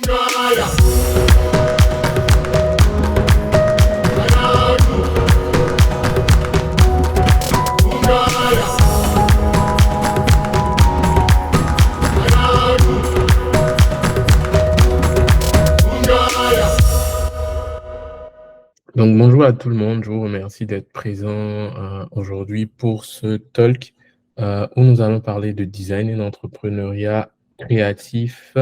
Donc bonjour à tout le monde, je vous remercie d'être présent aujourd'hui pour ce talk où nous allons parler de design et d'entrepreneuriat créatif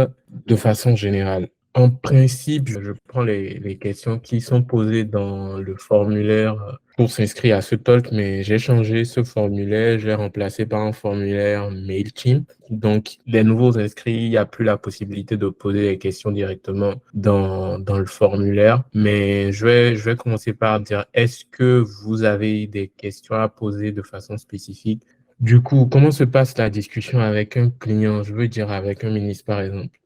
de façon générale. En principe, je prends les questions qui sont posées dans le formulaire pour s'inscrire à ce talk, mais j'ai changé ce formulaire, je l'ai remplacé par un formulaire MailChimp. Donc, les nouveaux inscrits, il n'y a plus la possibilité de poser les questions directement dans le formulaire, mais je vais commencer par dire, est-ce que vous avez des questions à poser de façon spécifique? Du coup, comment se passe la discussion avec un client, je veux dire avec un ministre par exemple?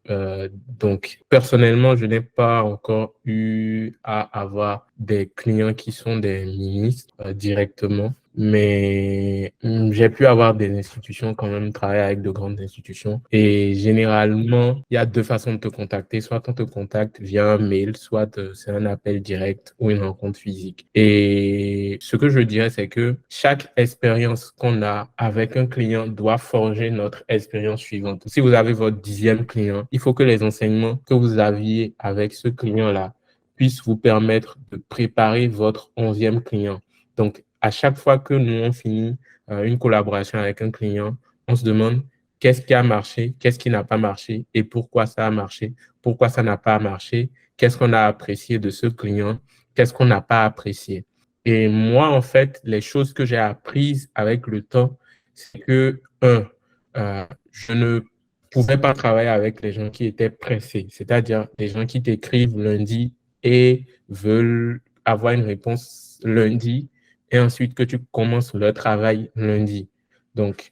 Donc, personnellement, je n'ai pas encore eu à avoir des clients qui sont des ministres directement, mais j'ai pu avoir des institutions quand même, travailler avec de grandes institutions. Et généralement, il y a deux façons de te contacter. Soit on te contacte via un mail, soit c'est un appel direct ou une rencontre physique. Et ce que je dirais, c'est que chaque expérience qu'on a avec un client doit forger notre expérience suivante. Si vous avez votre 10e client, il faut que les enseignements que vous aviez avec ce client-là puissent vous permettre de préparer votre 11e client. Donc, à chaque fois que nous on finit une collaboration avec un client, on se demande qu'est-ce qui a marché, qu'est-ce qui n'a pas marché et pourquoi ça a marché, pourquoi ça n'a pas marché, qu'est-ce qu'on a apprécié de ce client, qu'est-ce qu'on n'a pas apprécié. Et moi, en fait, les choses que j'ai apprises avec le temps, c'est que, je ne pouvais pas travailler avec les gens qui étaient pressés, c'est-à-dire les gens qui t'écrivent lundi et veulent avoir une réponse lundi et ensuite que tu commences le travail lundi. Donc,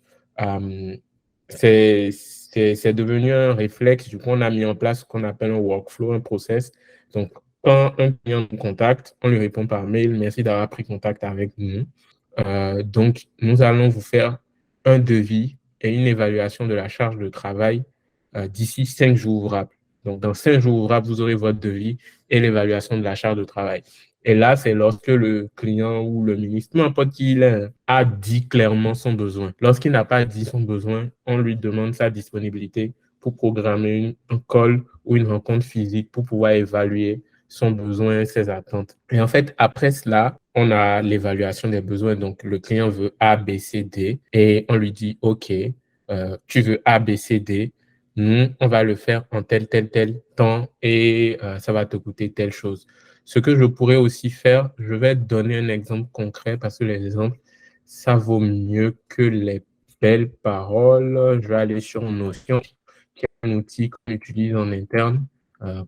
c'est devenu un réflexe. Du coup, on a mis en place ce qu'on appelle un workflow, un process. Donc, quand un client nous contacte, on lui répond par mail, merci d'avoir pris contact avec nous. Donc, nous allons vous faire un devis et une évaluation de la charge de travail d'ici 5 jours ouvrables. Donc, dans 5 jours ouvrables, vous aurez votre devis et l'évaluation de la charge de travail. Et là, c'est lorsque le client ou le ministre, peu importe qui il est, a dit clairement son besoin. Lorsqu'il n'a pas dit son besoin, on lui demande sa disponibilité pour programmer un call ou une rencontre physique pour pouvoir évaluer son besoin, ses attentes. Et en fait, après cela, on a l'évaluation des besoins. Donc, le client veut A, B, C, D et on lui dit, OK, tu veux A, B, C, D. Nous, on va le faire en tel temps et ça va te coûter telle chose. Ce que je pourrais aussi faire, je vais donner un exemple concret parce que les exemples, ça vaut mieux que les belles paroles. Je vais aller sur Notion, qui est un outil qu'on utilise en interne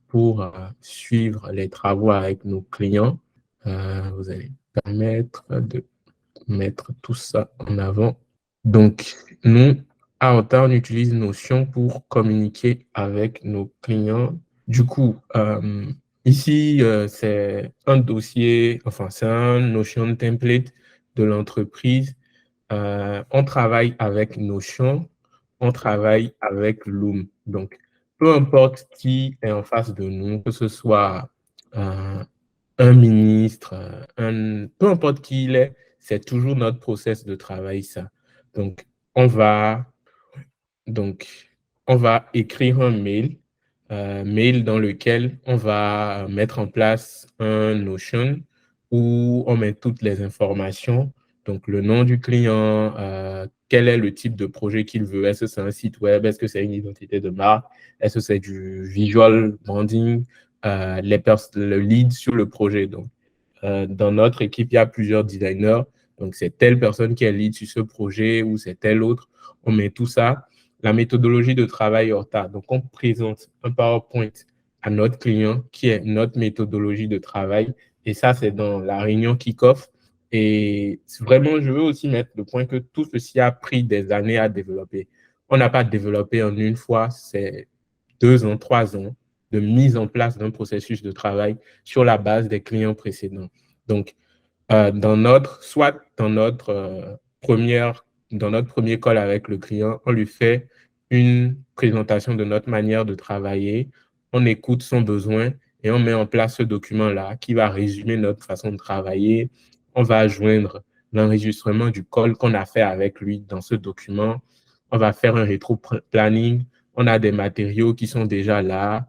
pour suivre les travaux avec nos clients. Vous allez permettre de mettre tout ça en avant. Donc, nous, à Ota, on utilise Notion pour communiquer avec nos clients. Du coup, ici, c'est un dossier, enfin, c'est un Notion template de l'entreprise. On travaille avec Notion, on travaille avec Loom. Donc, peu importe qui est en face de nous, que ce soit un ministre, peu importe qui il est, c'est toujours notre process de travail, ça. Donc, on va, donc, on va écrire un mail dans lequel on va mettre en place un Notion où on met toutes les informations, donc le nom du client, quel est le type de projet qu'il veut, est-ce que c'est un site web, est-ce que c'est une identité de marque, est-ce que c'est du visual branding, le lead sur le projet. Donc, dans notre équipe, il y a plusieurs designers, donc c'est telle personne qui est lead sur ce projet ou c'est telle autre, on met tout ça. La méthodologie de travail Horta. Donc, on présente un PowerPoint à notre client qui est notre méthodologie de travail. Et ça, c'est dans la réunion kick-off. Et vraiment, je veux aussi mettre le point que tout ceci a pris des années à développer. On n'a pas développé en une fois, c'est 2 ans, 3 ans de mise en place d'un processus de travail sur la base des clients précédents. Donc, soit dans notre premier call avec le client, on lui fait une présentation de notre manière de travailler. on écoute son besoin et on met en place ce document-là qui va résumer notre façon de travailler. On va joindre l'enregistrement du call qu'on a fait avec lui dans ce document. On va faire un rétro-planning. On a des matériaux qui sont déjà là,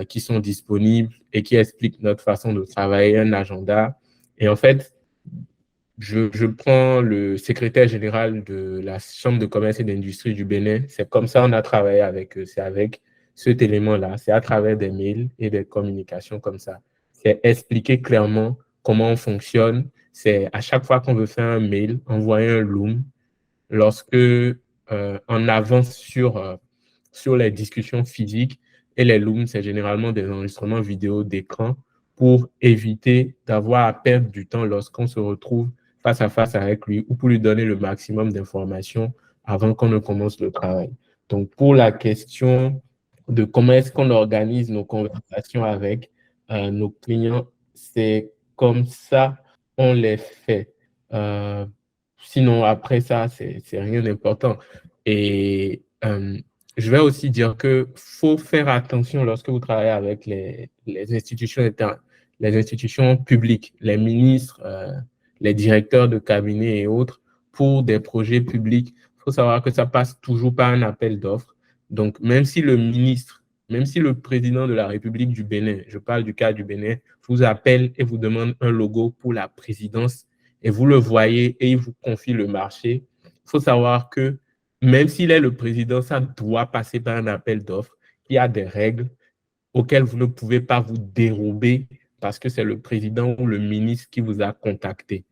qui sont disponibles et qui expliquent notre façon de travailler, un agenda. Et en fait, je prends le secrétaire général de la Chambre de commerce et d'industrie du Bénin. C'est comme ça qu'on a travaillé avec eux. C'est avec cet élément-là. C'est à travers des mails et des communications comme ça. C'est expliquer clairement comment on fonctionne. C'est à chaque fois qu'on veut faire un mail, envoyer un Loom. Lorsque on avance sur les discussions physiques, et les Looms, c'est généralement des enregistrements vidéo d'écran pour éviter d'avoir à perdre du temps lorsqu'on se retrouve face à face avec lui ou pour lui donner le maximum d'informations avant qu'on ne commence le travail. Donc, pour la question de comment est-ce qu'on organise nos conversations avec nos clients, c'est comme ça on les fait. Sinon, après ça, c'est rien d'important. Et je vais aussi dire qu'il faut faire attention lorsque vous travaillez avec les institutions publiques, les ministres, les directeurs de cabinet et autres, pour des projets publics. Il faut savoir que ça passe toujours par un appel d'offres. Donc, même si le ministre, même si le président de la République du Bénin, je parle du cas du Bénin, vous appelle et vous demande un logo pour la présidence, et vous le voyez et il vous confie le marché, il faut savoir que même s'il est le président, ça doit passer par un appel d'offres. Il y a des règles auxquelles vous ne pouvez pas vous dérober parce que c'est le président ou le ministre qui vous a contacté.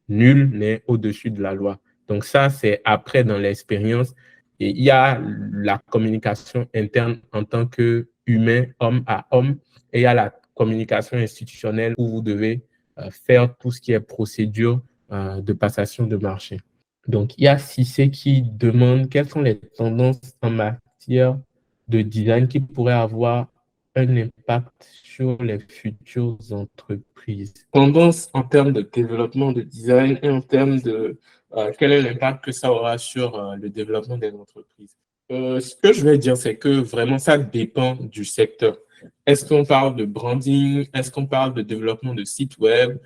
Nul n'est au-dessus de la loi. Donc ça, c'est après dans l'expérience. Et il y a la communication interne en tant qu'humain, homme à homme, et il y a la communication institutionnelle où vous devez faire tout ce qui est procédure de passation de marché. Donc, il y a Cissé qui demande quelles sont les tendances en matière de design qui pourraient avoir un impact sur les futures entreprises. Tendance en termes de développement de design et en termes de quel est l'impact que ça aura sur le développement des entreprises. Ce que je vais dire, c'est que vraiment, ça dépend du secteur. Est-ce qu'on parle de branding? Est-ce qu'on parle de développement de sites web?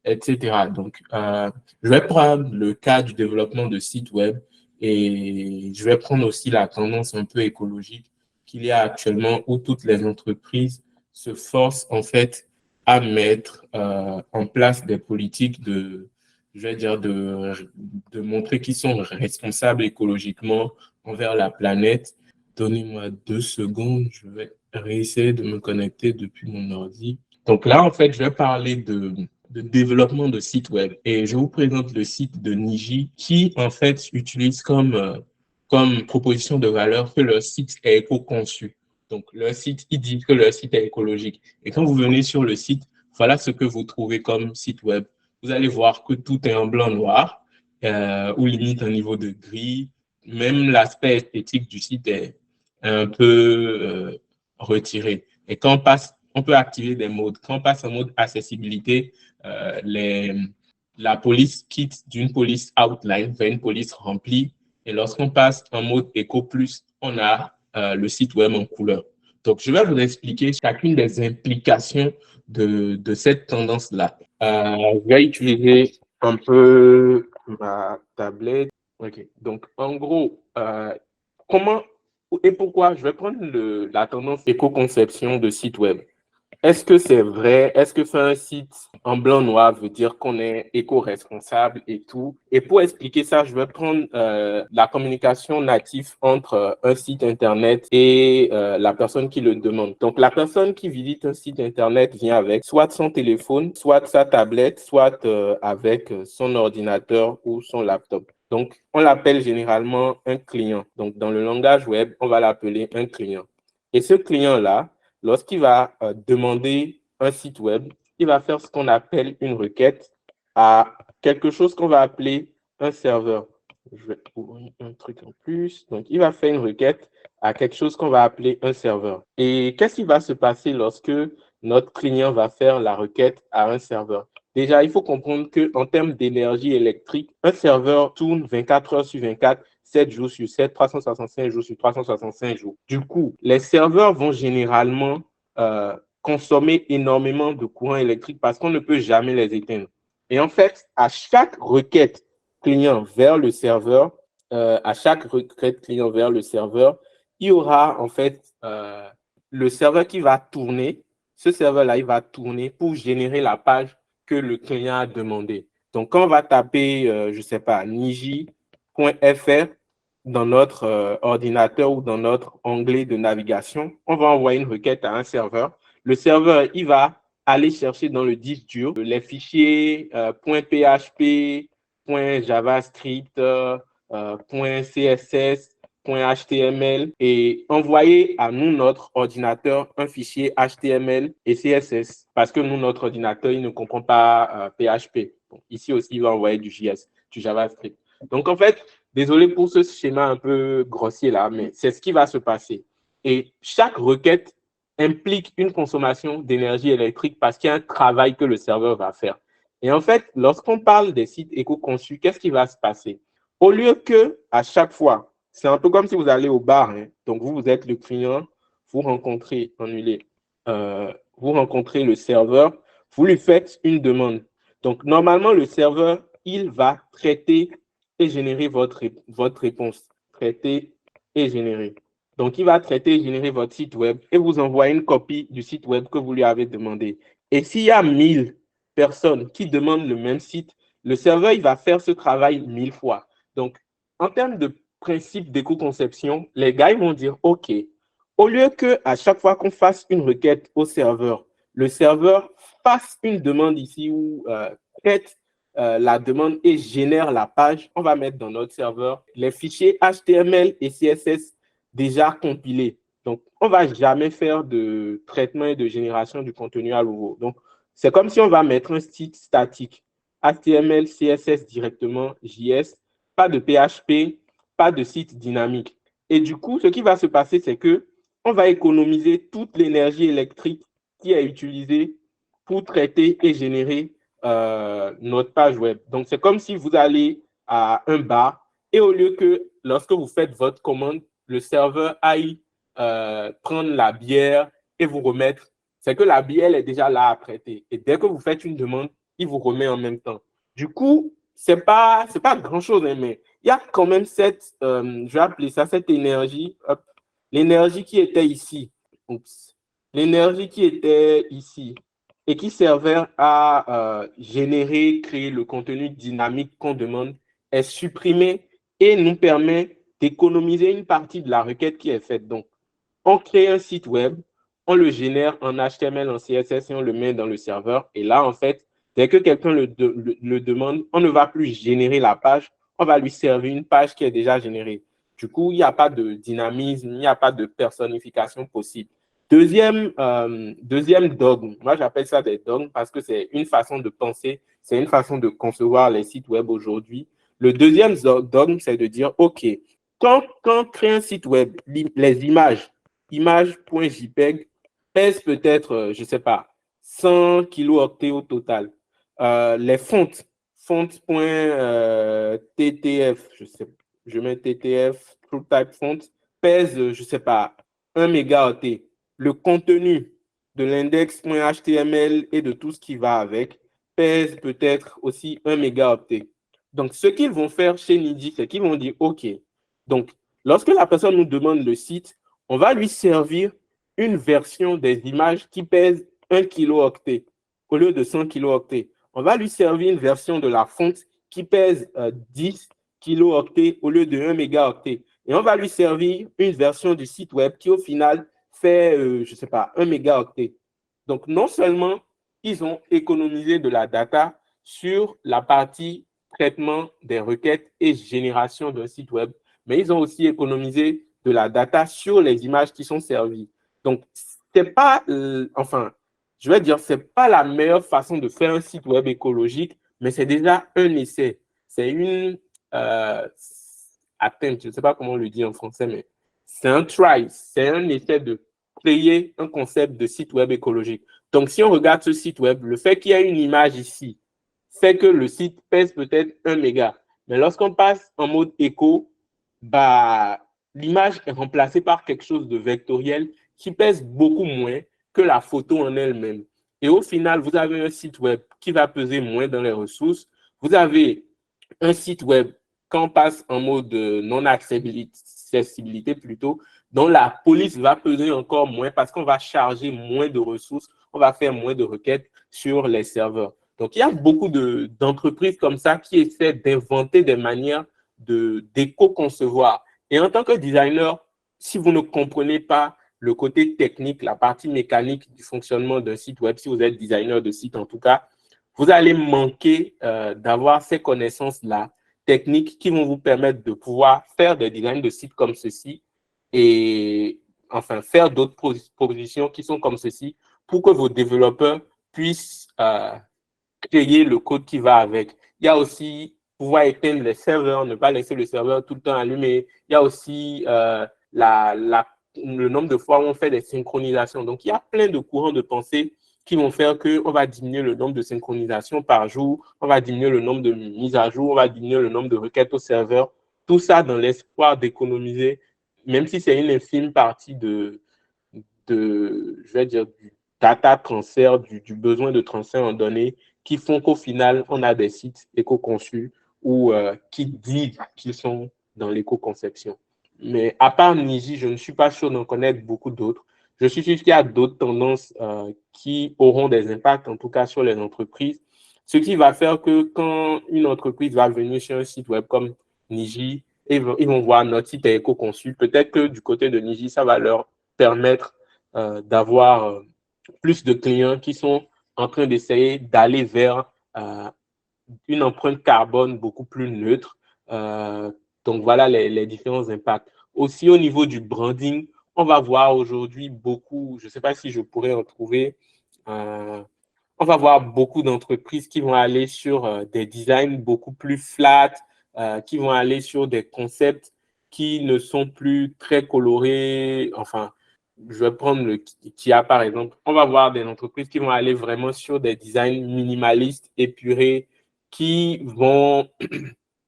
Etc. Donc, je vais prendre le cas du développement de sites web et je vais prendre aussi la tendance un peu écologique qu'il y a actuellement où toutes les entreprises se forcent en fait à mettre en place des politiques je vais dire, de montrer qu'ils sont responsables écologiquement envers la planète. Donnez-moi 2 secondes, je vais réessayer de me connecter depuis mon ordi. Donc là, en fait, je vais parler de développement de sites web. Et je vous présente le site de Niji qui, en fait, utilise comme proposition de valeur que leur site est éco-conçu. Donc, leur site, ils disent que leur site est écologique. Et quand vous venez sur le site, voilà ce que vous trouvez comme site web. Vous allez voir que tout est en blanc-noir ou limite un niveau de gris. Même l'aspect esthétique du site est un peu retiré. Et quand on peut activer des modes. Quand on passe en mode accessibilité, la police quitte d'une police outline vers une police remplie. Et lorsqu'on passe en mode Eco Plus, on a le site web en couleur. Donc, je vais vous expliquer chacune des implications de cette tendance-là. Je vais utiliser un peu ma tablette. OK. Donc, en gros, comment et pourquoi je vais prendre la tendance éco-conception de site web. Est-ce que c'est vrai? Est-ce que faire un site en blanc-noir veut dire qu'on est éco-responsable et tout? Et pour expliquer ça, je vais prendre la communication native entre un site Internet et la personne qui le demande. Donc, la personne qui visite un site Internet vient avec soit son téléphone, soit sa tablette, soit avec son ordinateur ou son laptop. Donc, on l'appelle généralement un client. Donc, dans le langage web, on va l'appeler un client. Et ce client-là, lorsqu'il va demander un site web, il va faire ce qu'on appelle une requête à quelque chose qu'on va appeler un serveur. Je vais ouvrir un truc en plus. Donc, il va faire une requête à quelque chose qu'on va appeler un serveur. Et qu'est-ce qui va se passer lorsque notre client va faire la requête à un serveur? Déjà, il faut comprendre qu'en termes d'énergie électrique, un serveur tourne 24 heures sur 24 7 jours sur 7, 365 jours sur 365 jours. Du coup, les serveurs vont généralement consommer énormément de courant électrique parce qu'on ne peut jamais les éteindre. Et en fait, à chaque requête client vers le serveur, il y aura en fait le serveur qui va tourner. Ce serveur-là, il va tourner pour générer la page que le client a demandé. Donc, quand on va taper, je ne sais pas, niji.fr dans notre ordinateur ou dans notre onglet de navigation, on va envoyer une requête à un serveur. Le serveur, il va aller chercher dans le disque dur les fichiers .php, .javascript, .css, .html et envoyer à nous, notre ordinateur, un fichier HTML et CSS parce que nous, notre ordinateur, il ne comprend pas PHP. Bon, ici aussi, il va envoyer du JS, du JavaScript. Donc, en fait, désolé pour ce schéma un peu grossier là, mais c'est ce qui va se passer. Et chaque requête implique une consommation d'énergie électrique parce qu'il y a un travail que le serveur va faire. Et en fait, lorsqu'on parle des sites éco-conçus, qu'est-ce qui va se passer? Au lieu que à chaque fois, c'est un peu comme si vous allez au bar, hein, donc vous êtes le client, vous rencontrez le serveur, vous lui faites une demande. Donc, normalement, le serveur, il va traiter et générer votre réponse. Traiter et générer. Donc, il va traiter et générer votre site web et vous envoyer une copie du site web que vous lui avez demandé. Et s'il y a 1000 personnes qui demandent le même site, le serveur, il va faire ce travail 1000 fois. Donc, en termes de principe d'éco-conception, les gars, ils vont dire, OK, au lieu qu'à chaque fois qu'on fasse une requête au serveur, le serveur fasse une demande ici ou traite la demande et génère la page, on va mettre dans notre serveur les fichiers HTML et CSS déjà compilés. Donc, on ne va jamais faire de traitement et de génération du contenu à nouveau. Donc, c'est comme si on va mettre un site statique, HTML, CSS directement, JS, pas de PHP, pas de site dynamique. Et du coup, ce qui va se passer, c'est que on va économiser toute l'énergie électrique qui est utilisée pour traiter et générer notre page web. Donc, c'est comme si vous allez à un bar et au lieu que lorsque vous faites votre commande, le serveur aille prendre la bière et vous remettre, c'est que la bière elle est déjà là à traiter. Et dès que vous faites une demande, il vous remet en même temps. Du coup, c'est pas grand-chose, hein, mais il y a quand même cette, je vais appeler ça cette énergie, l'énergie qui était ici. Oups. L'énergie qui était ici et qui servait à générer, créer le contenu dynamique qu'on demande est supprimée et nous permet d'économiser une partie de la requête qui est faite. Donc, on crée un site web, on le génère en HTML, en CSS et on le met dans le serveur. Et là, en fait, dès que quelqu'un le demande, on ne va plus générer la page, on va lui servir une page qui est déjà générée. Du coup, il n'y a pas de dynamisme, il n'y a pas de personnification possible. Deuxième dogme, moi j'appelle ça des dogmes parce que c'est une façon de penser, c'est une façon de concevoir les sites web aujourd'hui. Le deuxième dogme, c'est de dire, OK, quand on crée un site web, les images.jpeg pèsent peut-être, je ne sais pas, 100 kilooctets au total. Les fonts.ttf, je mets ttf, TrueType font, pèsent, je ne sais pas, 1 mégaoctet. Le contenu de l'index.html et de tout ce qui va avec pèse peut-être aussi 1 mégaoctet. Donc, ce qu'ils vont faire chez Niji, c'est qu'ils vont dire, OK, donc, lorsque la personne nous demande le site, on va lui servir une version des images qui pèse 1 kilooctet au lieu de 100 kilooctets. On va lui servir une version de la fonte qui pèse 10 kilooctets au lieu de 1 mégaoctet. Et on va lui servir une version du site web qui, au final, fait, je ne sais pas, 1 mégaoctet. Donc, non seulement ils ont économisé de la data sur la partie traitement des requêtes et génération d'un site web, mais ils ont aussi économisé de la data sur les images qui sont servies. Donc, c'est pas, je vais dire, c'est pas la meilleure façon de faire un site web écologique, mais c'est déjà un essai. C'est une atteinte, je ne sais pas comment on le dit en français, mais c'est un try, c'est un essai de créer un concept de site web écologique. Donc, si on regarde ce site web, le fait qu'il y ait une image ici fait que le site pèse peut-être 1 méga. Mais lorsqu'on passe en mode éco, bah, l'image est remplacée par quelque chose de vectoriel qui pèse beaucoup moins que la photo en elle-même. Et au final, vous avez un site web qui va peser moins dans les ressources. Vous avez un site web quand on passe en mode non-accessibilité plutôt, dont la police va peser encore moins parce qu'on va charger moins de ressources, on va faire moins de requêtes sur les serveurs. Donc, il y a beaucoup d'entreprises comme ça qui essaient d'inventer des manières d'éco-concevoir. Et en tant que designer, si vous ne comprenez pas le côté technique, la partie mécanique du fonctionnement d'un site web, si vous êtes designer de site en tout cas, vous allez manquer d'avoir ces connaissances-là techniques qui vont vous permettre de pouvoir faire des designs de sites comme ceci et enfin faire d'autres propositions qui sont comme ceci pour que vos développeurs puissent créer le code qui va avec. Il y a aussi pouvoir éteindre les serveurs, ne pas laisser le serveur tout le temps allumé. Il y a aussi le nombre de fois où on fait des synchronisations. Donc, il y a plein de courants de pensée qui vont faire qu'on va diminuer le nombre de synchronisations par jour, on va diminuer le nombre de mises à jour, on va diminuer le nombre de requêtes au serveur. Tout ça dans l'espoir d'économiser, même si c'est une infime partie je vais dire, du data transfert, du besoin de transfert en données qui font qu'au final, on a des sites éco-conçus ou qui disent qu'ils sont dans l'éco-conception. Mais à part Niji, je ne suis pas sûr d'en connaître beaucoup d'autres. Je suis sûr qu'il y a d'autres tendances qui auront des impacts, en tout cas sur les entreprises. Ce qui va faire que quand une entreprise va venir sur un site web comme Niji, ils vont voir notre site est éco-conçu. Peut-être que du côté de Niji, ça va leur permettre d'avoir plus de clients qui sont en train d'essayer d'aller vers une empreinte carbone beaucoup plus neutre. Donc voilà les différents impacts. Aussi au niveau du branding, on va voir aujourd'hui beaucoup, je ne sais pas si je pourrais en trouver, on va voir beaucoup d'entreprises qui vont aller sur des designs beaucoup plus flat, qui vont aller sur des concepts qui ne sont plus très colorés. Enfin, je vais prendre le Kia par exemple. On va voir des entreprises qui vont aller vraiment sur des designs minimalistes, épurés, qui vont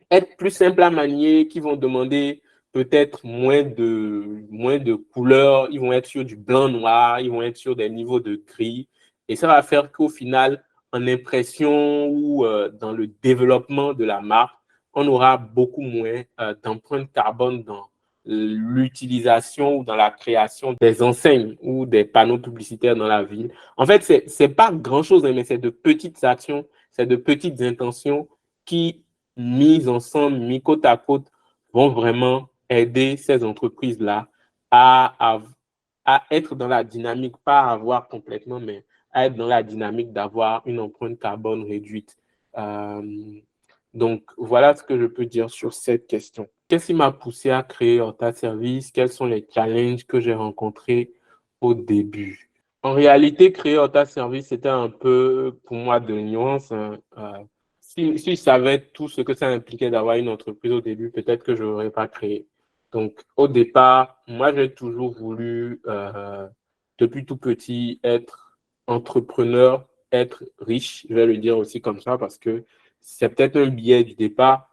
être plus simples à manier, qui vont demander peut-être moins de couleurs, ils vont être sur du blanc-noir, ils vont être sur des niveaux de gris. Et ça va faire qu'au final, en impression ou dans le développement de la marque, on aura beaucoup moins d'empreintes carbone dans l'utilisation ou dans la création des enseignes ou des panneaux publicitaires dans la ville. En fait, c'est pas grand-chose, mais c'est de petites actions, c'est de petites intentions qui, mises ensemble, mis côte à côte, vont vraiment aider ces entreprises-là à être dans la dynamique, pas à avoir complètement, mais à être dans la dynamique d'avoir une empreinte carbone réduite. Donc, voilà ce que je peux dire sur cette question. Qu'est-ce qui m'a poussé à créer Horta Service? Quels sont les challenges que j'ai rencontrés au début? En réalité, créer Horta Service, c'était un peu, pour moi, de nuance. Si je savais tout ce que ça impliquait d'avoir une entreprise au début, peut-être que je n'aurais pas créé. Donc, au départ, moi, j'ai toujours voulu, depuis tout petit, être entrepreneur, être riche. Je vais le dire aussi comme ça parce que c'est peut-être un biais du départ.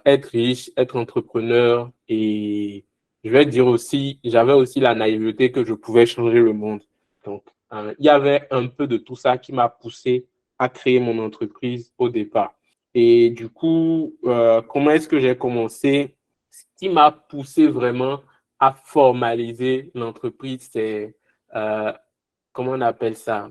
Être riche, être entrepreneur et je vais dire aussi, j'avais aussi la naïveté que je pouvais changer le monde. Donc, il y avait un peu de tout ça qui m'a poussé à créer mon entreprise au départ. Et du coup, comment est-ce que j'ai commencé? Ce qui m'a poussé vraiment à formaliser l'entreprise, c'est, comment on appelle ça?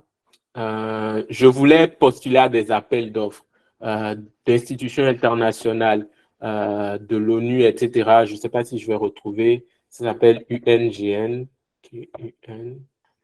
Je voulais postuler à des appels d'offres euh, d'institutions internationales, de l'ONU, etc. Je ne sais pas si je vais retrouver. Ça s'appelle UNGN.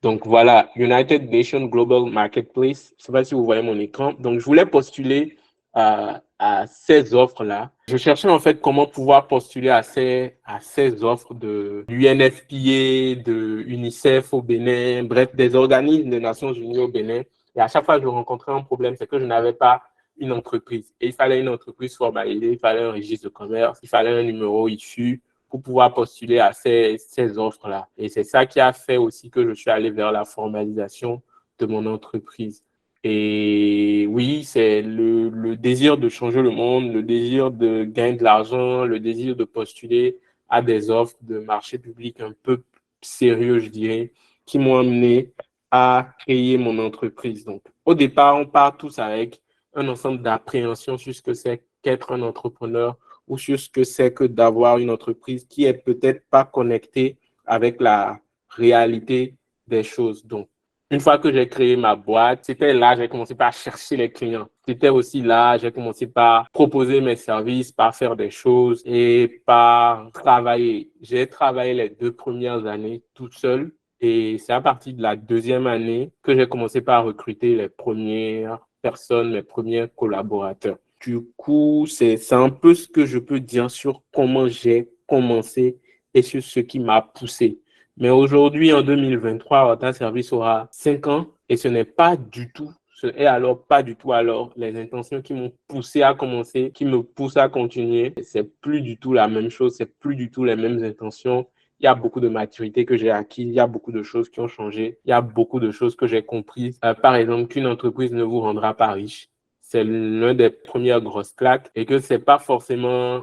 Donc voilà, United Nations Global Marketplace. Je ne sais pas si vous voyez mon écran. Donc je voulais postuler à ces offres-là. Je cherchais en fait comment pouvoir postuler à ces offres de l'UNFPA, de UNICEF au Bénin, bref, des organismes des Nations Unies au Bénin. Et à chaque fois, je rencontrais un problème, c'est que je n'avais pas une entreprise. Et il fallait une entreprise formalisée, il fallait un registre de commerce, il fallait un numéro IFU pour pouvoir postuler à ces offres-là. Et c'est ça qui a fait aussi que je suis allé vers la formalisation de mon entreprise. Et oui, c'est le désir de changer le monde, le désir de gagner de l'argent, le désir de postuler à des offres de marché public un peu sérieux, je dirais, qui m'ont amené à créer mon entreprise. Donc, au départ, on part tous avec un ensemble d'appréhensions sur ce que c'est qu'être un entrepreneur ou sur ce que c'est que d'avoir une entreprise qui est peut-être pas connectée avec la réalité des choses. Donc, une fois que j'ai créé ma boîte, c'était là, j'ai commencé par chercher les clients. C'était aussi là, j'ai commencé par proposer mes services, par faire des choses et par travailler. J'ai travaillé les 2 premières années toute seule et c'est à partir de la 2e année que j'ai commencé par recruter les premières personnes, les premiers collaborateurs. Du coup, c'est un peu ce que je peux dire sur comment j'ai commencé et sur ce qui m'a poussé. Mais aujourd'hui, en 2023, Horta Service aura 5 ans et ce n'est pas du tout, ce n'est alors pas du tout alors les intentions qui m'ont poussé à commencer, qui me poussent à continuer. C'est plus du tout la même chose, c'est plus du tout les mêmes intentions. Il y a beaucoup de maturité que j'ai acquis, il y a beaucoup de choses qui ont changé, il y a beaucoup de choses que j'ai comprises. Par exemple, qu'une entreprise ne vous rendra pas riche. C'est l'un des premières grosses claques et que c'est pas forcément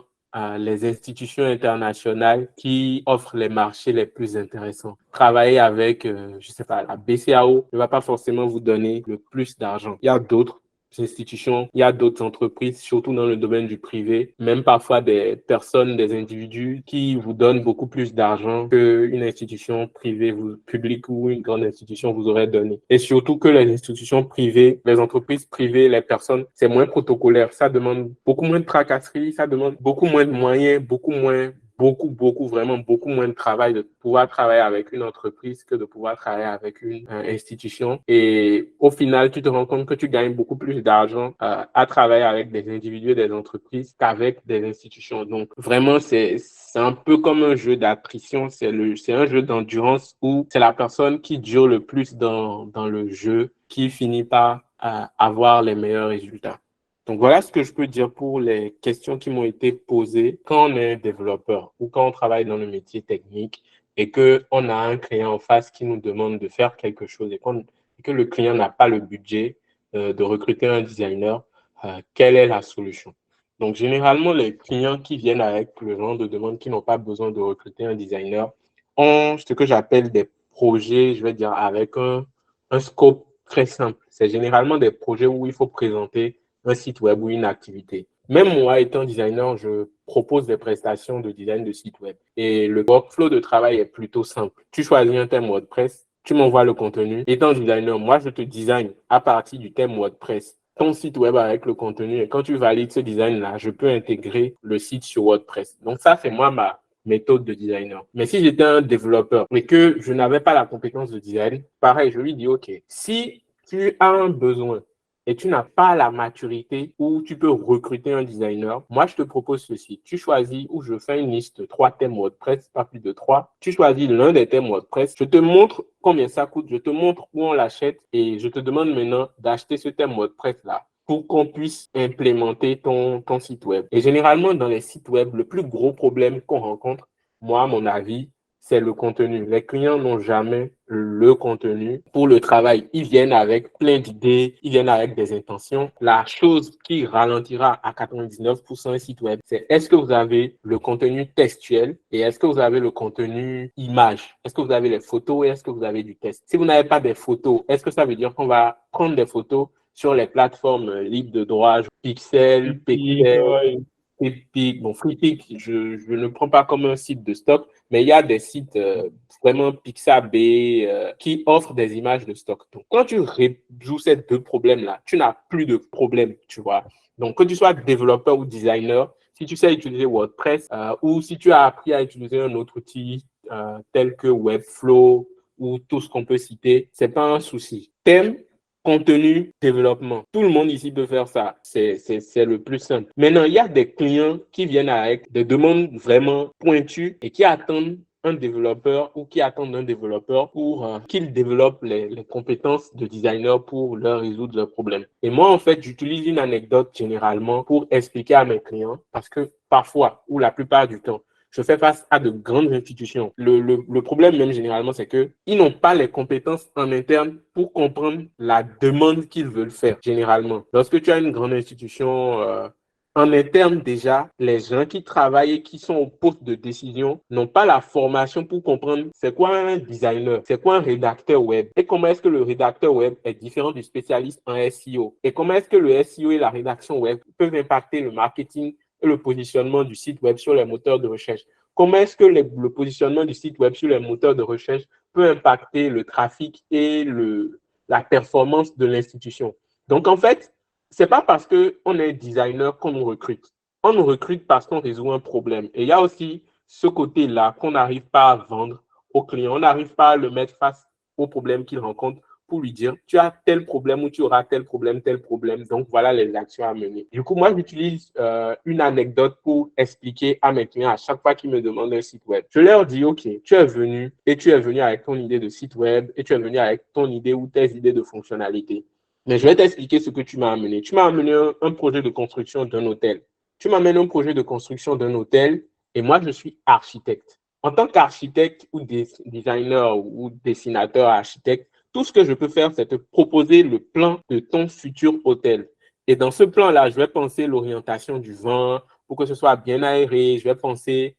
les institutions internationales qui offrent les marchés les plus intéressants. Travailler avec, je sais pas, la BCAO ne va pas forcément vous donner le plus d'argent. Il y a d'autres institutions, il y a d'autres entreprises, surtout dans le domaine du privé, même parfois des personnes, des individus qui vous donnent beaucoup plus d'argent qu'une institution privée, publique ou une grande institution vous aurait donné. Et surtout que les institutions privées, les entreprises privées, les personnes, c'est moins protocolaire. Ça demande beaucoup moins de tracasseries, ça demande beaucoup moins de moyens, vraiment beaucoup moins de travail de pouvoir travailler avec une entreprise que de pouvoir travailler avec une institution. Et au final, tu te rends compte que tu gagnes beaucoup plus d'argent à travailler avec des individus et des entreprises qu'avec des institutions. Donc, vraiment, c'est un peu comme un jeu d'attrition. C'est un jeu d'endurance où c'est la personne qui dure le plus dans le jeu qui finit par avoir les meilleurs résultats. Donc, voilà ce que je peux dire pour les questions qui m'ont été posées quand on est développeur ou quand on travaille dans le métier technique et qu'on a un client en face qui nous demande de faire quelque chose et que le client n'a pas le budget de recruter un designer, quelle est la solution? Donc, généralement, les clients qui viennent avec le genre de demande qui n'ont pas besoin de recruter un designer ont ce que j'appelle des projets, je vais dire, avec un scope très simple. C'est généralement des projets où il faut présenter un site web ou une activité. Même moi, étant designer, je propose des prestations de design de site web. Et le workflow de travail est plutôt simple. Tu choisis un thème WordPress, tu m'envoies le contenu. Étant designer, moi, je te design à partir du thème WordPress ton site web avec le contenu. Et quand tu valides ce design-là, je peux intégrer le site sur WordPress. Donc ça, c'est moi ma méthode de designer. Mais si j'étais un développeur et que je n'avais pas la compétence de design, pareil, je lui dis, OK, si tu as un besoin et tu n'as pas la maturité où tu peux recruter un designer, moi, je te propose ceci. Tu choisis où je fais une liste de 3 thèmes WordPress, pas plus de 3. Tu choisis l'un des thèmes WordPress. Je te montre combien ça coûte. Je te montre où on l'achète et je te demande maintenant d'acheter ce thème WordPress-là pour qu'on puisse implémenter ton site web. Et généralement, dans les sites web, le plus gros problème qu'on rencontre, moi, à mon avis, c'est le contenu. Les clients n'ont jamais le contenu pour le travail. Ils viennent avec plein d'idées, ils viennent avec des intentions. La chose qui ralentira à 99% un site web, c'est est-ce que vous avez le contenu textuel et est-ce que vous avez le contenu image? Est-ce que vous avez les photos et est-ce que vous avez du texte? Si vous n'avez pas des photos, est-ce que ça veut dire qu'on va prendre des photos sur les plateformes libres de droit, Pixel, Pexel, Flickr. Bon, Flickr, je ne prends pas comme un site de stock, mais il y a des sites vraiment Pixabay qui offrent des images de stock. Donc, quand tu résous ces 2 problèmes-là, tu n'as plus de problème, tu vois. Donc, que tu sois développeur ou designer, si tu sais utiliser WordPress ou si tu as appris à utiliser un autre outil tel que Webflow ou tout ce qu'on peut citer, c'est pas un souci. Thème, contenu, développement. Tout le monde ici peut faire ça. C'est le plus simple. Maintenant, il y a des clients qui viennent avec des demandes vraiment pointues et qui attendent un développeur ou qui attendent un développeur pour qu'il développe les compétences de designer pour leur résoudre leurs problèmes. Et moi, en fait, j'utilise une anecdote généralement pour expliquer à mes clients parce que parfois, ou la plupart du temps, je fais face à de grandes institutions. Le problème même généralement, c'est qu'ils n'ont pas les compétences en interne pour comprendre la demande qu'ils veulent faire généralement. Lorsque tu as une grande institution en interne déjà, les gens qui travaillent et qui sont au poste de décision n'ont pas la formation pour comprendre c'est quoi un designer, c'est quoi un rédacteur web et comment est-ce que le rédacteur web est différent du spécialiste en SEO et comment est-ce que le SEO et la rédaction web peuvent impacter le marketing et le positionnement du site web sur les moteurs de recherche. Comment est-ce que le positionnement du site web sur les moteurs de recherche peut impacter le trafic et la performance de l'institution. Donc, en fait, c'est pas parce qu'on est designer qu'on nous recrute. On nous recrute parce qu'on résout un problème. Et il y a aussi ce côté-là qu'on n'arrive pas à vendre au client. On n'arrive pas à le mettre face au problème qu'il rencontre pour lui dire, tu as tel problème ou tu auras tel problème, tel problème. Donc, voilà les actions à mener. Du coup, moi, j'utilise une anecdote pour expliquer à mes clients à chaque fois qu'ils me demandent un site web. Je leur dis, OK, tu es venu avec ton idée de site web et tu es venu avec ton idée ou tes idées de fonctionnalité. Mais je vais t'expliquer ce que tu m'as amené. Tu m'as amené un projet de construction d'un hôtel. Tu m'amènes un projet de construction d'un hôtel et moi, je suis architecte. En tant qu'architecte ou designer ou dessinateur architecte, tout ce que je peux faire, c'est te proposer le plan de ton futur hôtel. Et dans ce plan-là, je vais penser l'orientation du vent pour que ce soit bien aéré. Je vais penser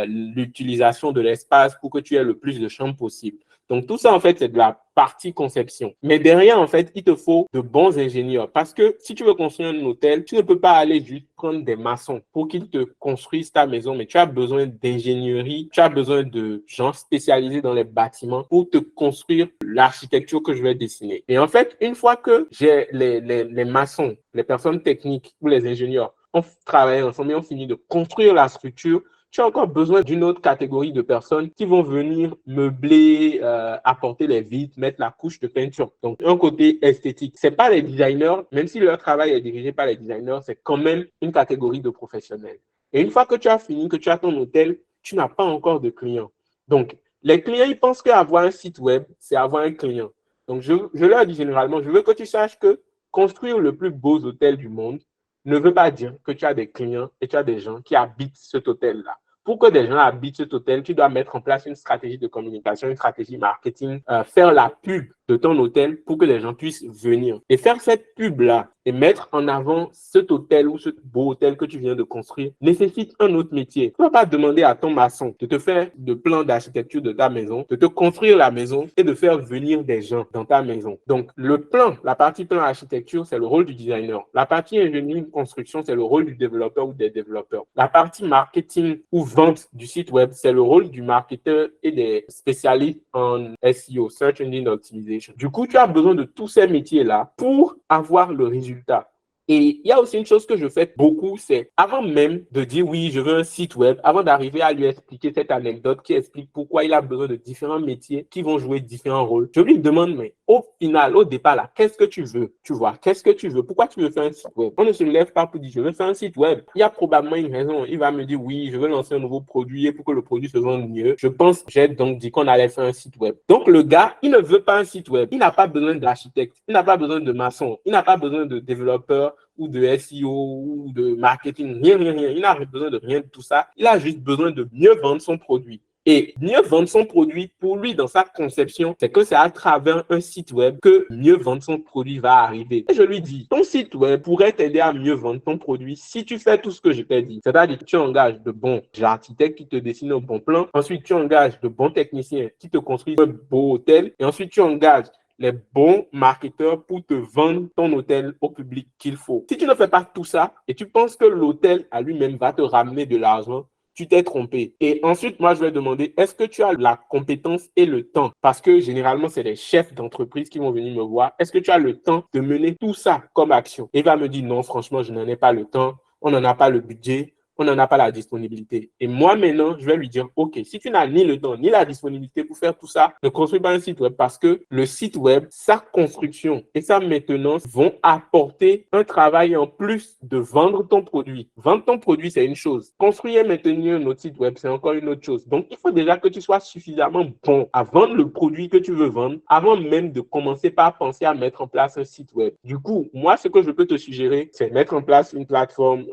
l'utilisation de l'espace pour que tu aies le plus de chambres possible. Donc, tout ça, en fait, c'est de la partie conception. Mais derrière, en fait, il te faut de bons ingénieurs. Parce que si tu veux construire un hôtel, tu ne peux pas aller juste prendre des maçons pour qu'ils te construisent ta maison, mais tu as besoin d'ingénierie, tu as besoin de gens spécialisés dans les bâtiments pour te construire l'architecture que je vais dessiner. Et en fait, une fois que j'ai les maçons, les personnes techniques ou les ingénieurs ont travaillé ensemble et ont fini de construire la structure, tu as encore besoin d'une autre catégorie de personnes qui vont venir meubler, apporter les vitres, mettre la couche de peinture. Donc, un côté esthétique. C'est pas les designers, même si leur travail est dirigé par les designers, c'est quand même une catégorie de professionnels. Et une fois que tu as fini, que tu as ton hôtel, tu n'as pas encore de clients. Donc, les clients, ils pensent qu'avoir un site web, c'est avoir un client. Donc, je leur dis généralement, je veux que tu saches que construire le plus beau hôtel du monde ne veut pas dire que tu as des clients et tu as des gens qui habitent cet hôtel-là. Pour que des gens habitent cet hôtel, tu dois mettre en place une stratégie de communication, une stratégie marketing, faire la pub de ton hôtel pour que les gens puissent venir. Et faire cette pub-là et mettre en avant cet hôtel ou ce beau hôtel que tu viens de construire nécessite un autre métier. Tu ne vas pas demander à ton maçon de te faire le plan d'architecture de ta maison, de te construire la maison et de faire venir des gens dans ta maison. Donc, le plan, la partie plan architecture, c'est le rôle du designer. La partie ingénierie construction, c'est le rôle du développeur ou des développeurs. La partie marketing ou vente du site web, c'est le rôle du marketeur et des spécialistes en SEO, Search Engine Optimization. Du coup, tu as besoin de tous ces métiers-là pour avoir le résultat. Et il y a aussi une chose que je fais beaucoup, c'est avant même de dire oui, je veux un site web, avant d'arriver à lui expliquer cette anecdote qui explique pourquoi il a besoin de différents métiers qui vont jouer différents rôles, je lui demande, mais au final, au départ, là, qu'est-ce que tu veux? Tu vois, qu'est-ce que tu veux? Pourquoi tu veux faire un site web? On ne se lève pas pour dire, je veux faire un site web. Il y a probablement une raison. Il va me dire, oui, je veux lancer un nouveau produit et pour que le produit se vende mieux. Je pense, j'ai donc dit qu'on allait faire un site web. Donc, le gars, il ne veut pas un site web. Il n'a pas besoin d'architecte. Il n'a pas besoin de maçon. Il n'a pas besoin de développeur ou de SEO ou de marketing. Rien. Il n'a besoin de rien de tout ça. Il a juste besoin de mieux vendre son produit. Et mieux vendre son produit, pour lui, dans sa conception, c'est que c'est à travers un site web que mieux vendre son produit va arriver. Et je lui dis, ton site web pourrait t'aider à mieux vendre ton produit si tu fais tout ce que je t'ai dit. C'est-à-dire que tu engages de bons architectes qui te dessinent un bon plan. Ensuite, tu engages de bons techniciens qui te construisent un beau hôtel. Et ensuite, tu engages les bons marketeurs pour te vendre ton hôtel au public qu'il faut. Si tu ne fais pas tout ça et tu penses que l'hôtel à lui-même va te ramener de l'argent, tu t'es trompé. Et ensuite, moi, je vais demander, est-ce que tu as la compétence et le temps? Parce que généralement, c'est les chefs d'entreprise qui vont venir me voir. Est-ce que tu as le temps de mener tout ça comme action? Et il va me dire, non, franchement, je n'en ai pas le temps. On n'en a pas le budget. On n'en a pas la disponibilité. Et moi, maintenant, je vais lui dire, OK, si tu n'as ni le temps, ni la disponibilité pour faire tout ça, ne construis pas un site web parce que le site web, sa construction et sa maintenance vont apporter un travail en plus de vendre ton produit. Vendre ton produit, c'est une chose. Construire et maintenir un autre site web, c'est encore une autre chose. Donc, il faut déjà que tu sois suffisamment bon à vendre le produit que tu veux vendre avant même de commencer par penser à mettre en place un site web. Du coup, moi, ce que je peux te suggérer, c'est mettre en place une plateforme,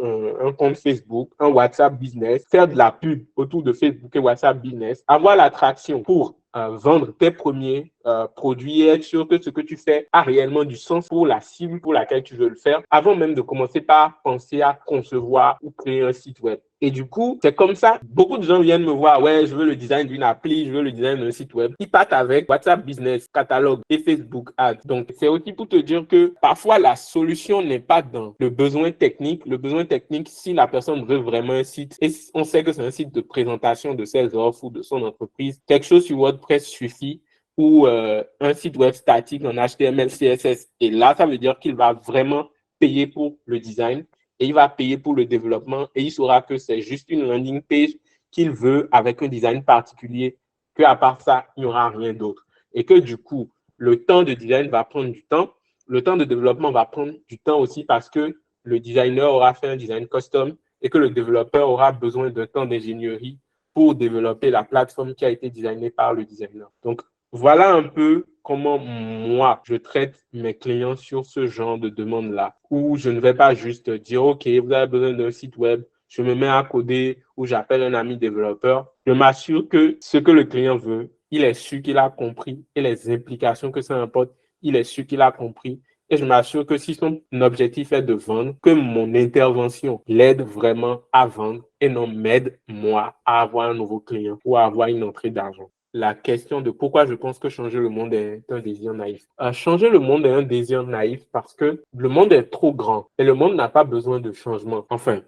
un compte Facebook, un WhatsApp Business, faire de la pub autour de Facebook et WhatsApp Business, avoir l'attraction pour vendre tes premiers produits et être sûr que ce que tu fais a réellement du sens pour la cible pour laquelle tu veux le faire, avant même de commencer par penser à concevoir ou créer un site web. Et du coup, c'est comme ça. Beaucoup de gens viennent me voir, ouais, je veux le design d'une appli, je veux le design d'un site web. Ils partent avec WhatsApp Business, catalogue et Facebook Ads. Donc, c'est aussi pour te dire que parfois, la solution n'est pas dans le besoin technique. Le besoin technique, si la personne veut vraiment un site, et on sait que c'est un site de présentation de ses offres ou de son entreprise, quelque chose sur WordPress suffit, ou un site web statique en HTML, CSS. Et là, ça veut dire qu'il va vraiment payer pour le design et il va payer pour le développement et il saura que c'est juste une landing page qu'il veut avec un design particulier, qu'à part ça, il n'y aura rien d'autre. Et que du coup, le temps de design va prendre du temps, le temps de développement va prendre du temps aussi parce que le designer aura fait un design custom et que le développeur aura besoin d'un temps d'ingénierie pour développer la plateforme qui a été designée par le designer. Donc, voilà un peu comment moi, je traite mes clients sur ce genre de demande-là, où je ne vais pas juste dire, OK, vous avez besoin d'un site web, je me mets à coder ou j'appelle un ami développeur. Je m'assure que ce que le client veut, il est sûr qu'il a compris et les implications que ça importe, il est sûr qu'il a compris. Et je m'assure que si son objectif est de vendre, que mon intervention l'aide vraiment à vendre et non m'aide, moi, à avoir un nouveau client ou à avoir une entrée d'argent. La question de pourquoi je pense que changer le monde est un désir naïf. Changer le monde est un désir naïf parce que le monde est trop grand et le monde n'a pas besoin de changement. Enfin,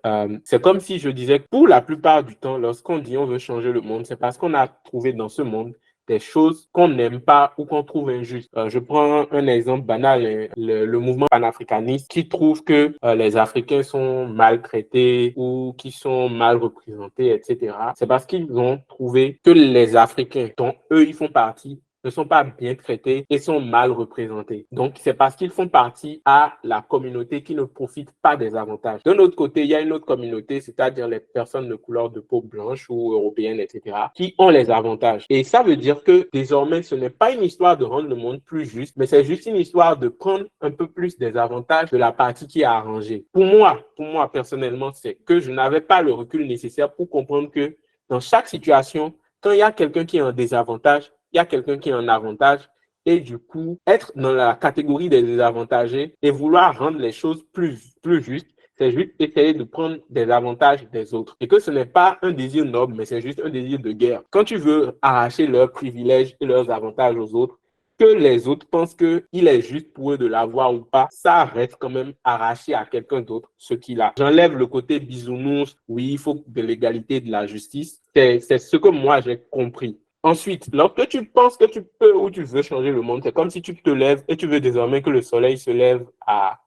c'est comme si je disais que pour la plupart du temps, lorsqu'on dit on veut changer le monde, c'est parce qu'on a trouvé dans ce monde des choses qu'on n'aime pas ou qu'on trouve injustes. Je prends un exemple banal, le mouvement panafricaniste qui trouve que les Africains sont maltraités ou qui sont mal représentés, etc. C'est parce qu'ils ont trouvé que les Africains, dont eux, ils font partie, ne sont pas bien traités et sont mal représentés. Donc, c'est parce qu'ils font partie à la communauté qui ne profite pas des avantages. D'un autre côté, il y a une autre communauté, c'est-à-dire les personnes de couleur de peau blanche ou européenne, etc., qui ont les avantages. Et ça veut dire que désormais, ce n'est pas une histoire de rendre le monde plus juste, mais c'est juste une histoire de prendre un peu plus des avantages de la partie qui est arrangée. Pour moi personnellement, c'est que je n'avais pas le recul nécessaire pour comprendre que dans chaque situation, quand il y a quelqu'un qui est en désavantage, il y a quelqu'un qui est en avantage et du coup, être dans la catégorie des désavantagés et vouloir rendre les choses plus justes, c'est juste essayer de prendre des avantages des autres. Et que ce n'est pas un désir noble, mais c'est juste un désir de guerre. Quand tu veux arracher leurs privilèges et leurs avantages aux autres, que les autres pensent qu'il est juste pour eux de l'avoir ou pas, ça reste quand même arraché à quelqu'un d'autre ce qu'il a. J'enlève le côté bisounours, oui, il faut de l'égalité, de la justice. C'est ce que moi j'ai compris. Ensuite, lorsque tu penses que tu peux ou tu veux changer le monde, c'est comme si tu te lèves et tu veux désormais que le soleil se lève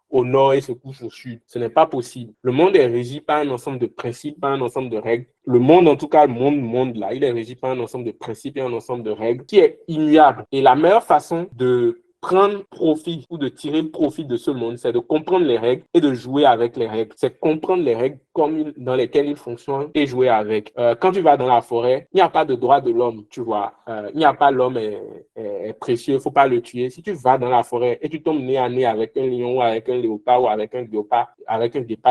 au nord et se couche au sud. Ce n'est pas possible. Le monde est régi par un ensemble de principes, par un ensemble de règles. Le monde, en tout cas, le monde là, il est régi par un ensemble de principes et un ensemble de règles qui est immuable. Et la meilleure façon de prendre profit ou de tirer profit de ce monde, c'est de comprendre les règles et de jouer avec les règles. C'est comprendre les règles comme dans lesquelles ils fonctionnent et jouer avec. Quand tu vas dans la forêt, il n'y a pas de droit de l'homme, tu vois. Il n'y a pas l'homme est précieux, il ne faut pas le tuer. Si tu vas dans la forêt et tu tombes nez à nez avec un lion ou avec un léopard ou avec un guépard,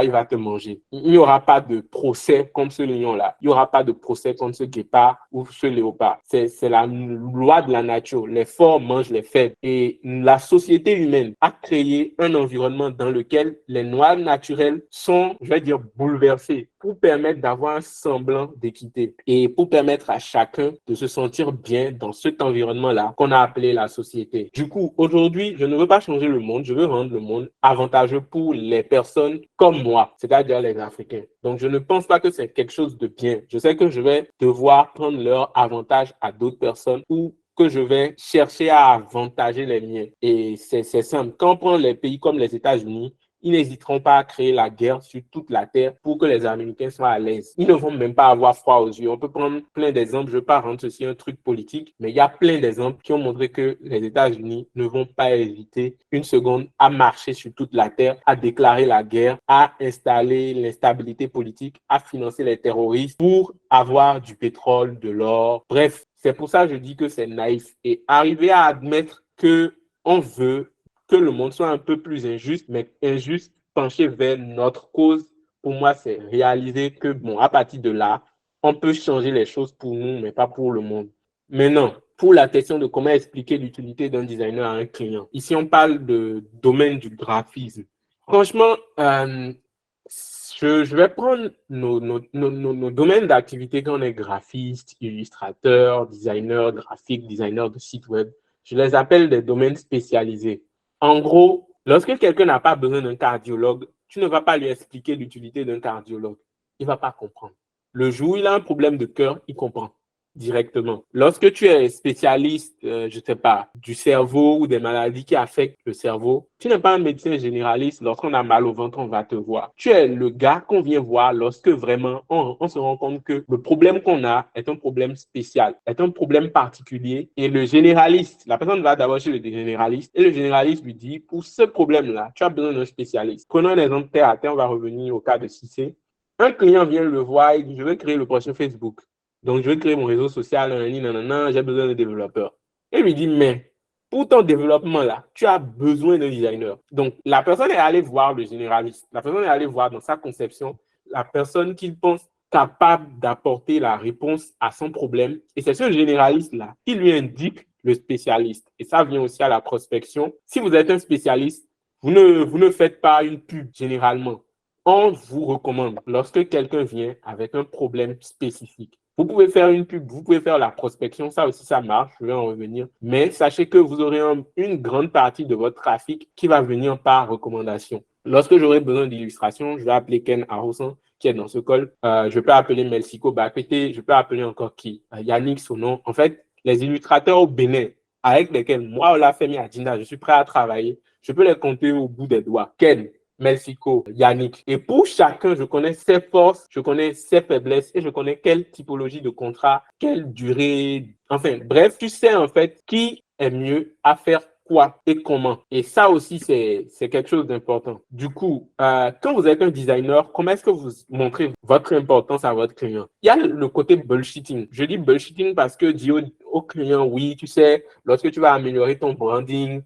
il va te manger. Il n'y aura pas de procès contre ce lion-là. Il n'y aura pas de procès contre ce guépard ou ce léopard. C'est la loi de la nature. Les forts mangent les faibles. Et la société humaine a créé un environnement dans lequel les lois naturelles sont, je vais dire, bouleversées pour permettre d'avoir un semblant d'équité et pour permettre à chacun de se sentir bien dans cet environnement-là qu'on a appelé la société. Du coup, aujourd'hui, je ne veux pas changer le monde, je veux rendre le monde avantageux pour les personnes comme moi, c'est-à-dire les Africains. Donc, je ne pense pas que c'est quelque chose de bien. Je sais que je vais devoir prendre leur avantage à d'autres personnes ou que je vais chercher à avantager les miens. Et c'est simple. Quand on prend les pays comme les États-Unis, ils n'hésiteront pas à créer la guerre sur toute la terre pour que les Américains soient à l'aise. Ils ne vont même pas avoir froid aux yeux. On peut prendre plein d'exemples. Je ne veux pas rendre ceci un truc politique, mais il y a plein d'exemples qui ont montré que les États-Unis ne vont pas hésiter une seconde à marcher sur toute la terre, à déclarer la guerre, à installer l'instabilité politique, à financer les terroristes pour avoir du pétrole, de l'or. Bref, c'est pour ça que je dis que c'est naïf. Et arriver à admettre qu'on veut que le monde soit un peu plus injuste, mais injuste, penché vers notre cause, pour moi, c'est réaliser que, bon, à partir de là, on peut changer les choses pour nous, mais pas pour le monde. Maintenant, pour la question de comment expliquer l'utilité d'un designer à un client. Ici, on parle de domaine du graphisme. Franchement, je vais prendre nos domaines d'activité quand on est graphiste, illustrateur, designer graphique, designer de site web. Je les appelle des domaines spécialisés. En gros, lorsque quelqu'un n'a pas besoin d'un cardiologue, tu ne vas pas lui expliquer l'utilité d'un cardiologue. Il ne va pas comprendre. Le jour où il a un problème de cœur, il comprend directement. Lorsque tu es spécialiste, je ne sais pas, du cerveau ou des maladies qui affectent le cerveau, tu n'es pas un médecin généraliste. Lorsqu'on a mal au ventre, on va te voir. Tu es le gars qu'on vient voir lorsque vraiment on se rend compte que le problème qu'on a est un problème spécial, est un problème particulier. Et le généraliste, la personne va d'abord chez le généraliste et le généraliste lui dit, pour ce problème-là, tu as besoin d'un spécialiste. Prenons un exemple terre à terre, on va revenir au cas de Cissé. Un client vient le voir et dit, je veux créer le prochain Facebook. Donc, je vais créer mon réseau social, j'ai besoin de développeurs. Et lui dit, mais pour ton développement-là, tu as besoin d'un designer. Donc, la personne est allée voir le généraliste. La personne est allée voir dans sa conception la personne qu'il pense capable d'apporter la réponse à son problème. Et c'est ce généraliste-là qui lui indique le spécialiste. Et ça vient aussi à la prospection. Si vous êtes un spécialiste, vous ne faites pas une pub généralement. On vous recommande, lorsque quelqu'un vient avec un problème spécifique, vous pouvez faire une pub, vous pouvez faire la prospection, ça aussi ça marche, je vais en revenir. Mais sachez que vous aurez une grande partie de votre trafic qui va venir par recommandation. Lorsque j'aurai besoin d'illustration, je vais appeler Ken Arrosan qui est dans ce call. Je peux appeler Melsico Bakete, je peux appeler encore qui Yannick Sonon. En fait, les illustrateurs au Bénin avec lesquels moi, Olafemi Adinda, je suis prêt à travailler, je peux les compter au bout des doigts. Ken, Melsico, Yannick. Et pour chacun, je connais ses forces, je connais ses faiblesses et je connais quelle typologie de contrat, quelle durée. Enfin, bref, tu sais en fait qui est mieux à faire quoi et comment. Et ça aussi, c'est quelque chose d'important. Du coup, quand vous êtes un designer, comment est-ce que vous montrez votre importance à votre client? Il y a le côté bullshitting. Je dis bullshitting parce que dis au client, oui, tu sais, lorsque tu vas améliorer ton branding,